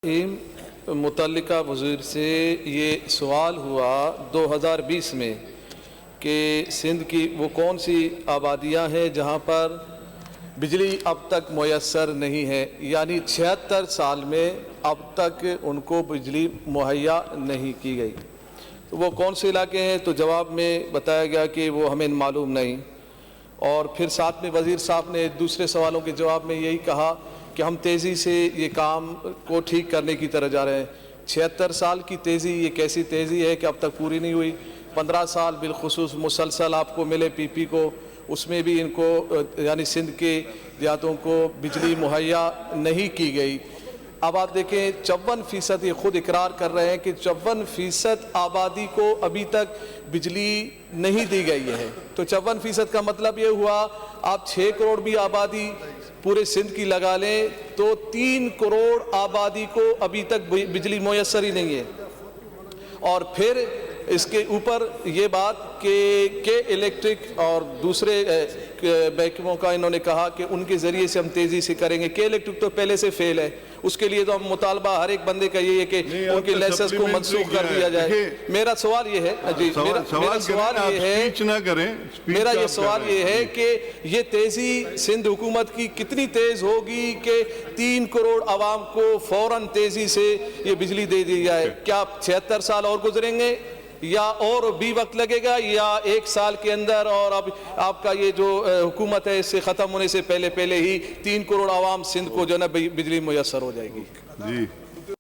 متعلقہ وزیر سے یہ سوال ہوا 2020 میں کہ سندھ کی وہ کون سی آبادیاں ہیں جہاں پر بجلی اب تک میسر نہیں ہے، یعنی 76 سال میں اب تک ان کو بجلی مہیا نہیں کی گئی، تو وہ کون سے علاقے ہیں؟ تو جواب میں بتایا گیا کہ وہ ہمیں معلوم نہیں۔ اور پھر ساتھ میں وزیر صاحب نے دوسرے سوالوں کے جواب میں یہی کہا کہ ہم تیزی سے یہ کام کو ٹھیک کرنے کی طرح جا رہے ہیں۔ 76 سال کی تیزی، یہ کیسی تیزی ہے کہ اب تک پوری نہیں ہوئی؟ 15 سال بالخصوص مسلسل آپ کو ملے پی پی کو، اس میں بھی ان کو یعنی سندھ کے دیہاتوں کو بجلی مہیا نہیں کی گئی۔ اب آپ دیکھیں 54% یہ خود اقرار کر رہے ہیں کہ 54% آبادی کو ابھی تک بجلی نہیں دی گئی ہے۔ تو 54% کا مطلب یہ ہوا آپ 6 کروڑ بھی آبادی پورے سندھ کی لگا لیں تو 3 کروڑ آبادی کو ابھی تک بجلی میسر ہی نہیں ہے۔ اور پھر اس کے اوپر یہ بات کہ الیکٹرک اور دوسرے محکموں کا انہوں نے کہا کہ ان کے ذریعے سے ہم تیزی سے کریں گے۔ کہ الیکٹرک تو پہلے سے فیل ہے، اس کے لیے تو ہم مطالبہ ہر ایک بندے کا یہ ہے کہ ان کے لائسنس کو منسوخ کر دیا جائے۔ میرا سوال یہ ہے میرا یہ سوال یہ ہے کہ یہ تیزی سندھ حکومت کی کتنی تیز ہوگی کہ 3 کروڑ عوام کو فوراً تیزی سے یہ بجلی دے دی جائے؟ کیا 76 سال اور گزریں گے یا اور بھی وقت لگے گا، یا 1 سال کے اندر اور اب آپ کا یہ جو حکومت ہے اس سے ختم ہونے سے پہلے ہی 3 کروڑ عوام سندھ کو جو ہے نا بجلی میسر ہو جائے گی؟ جی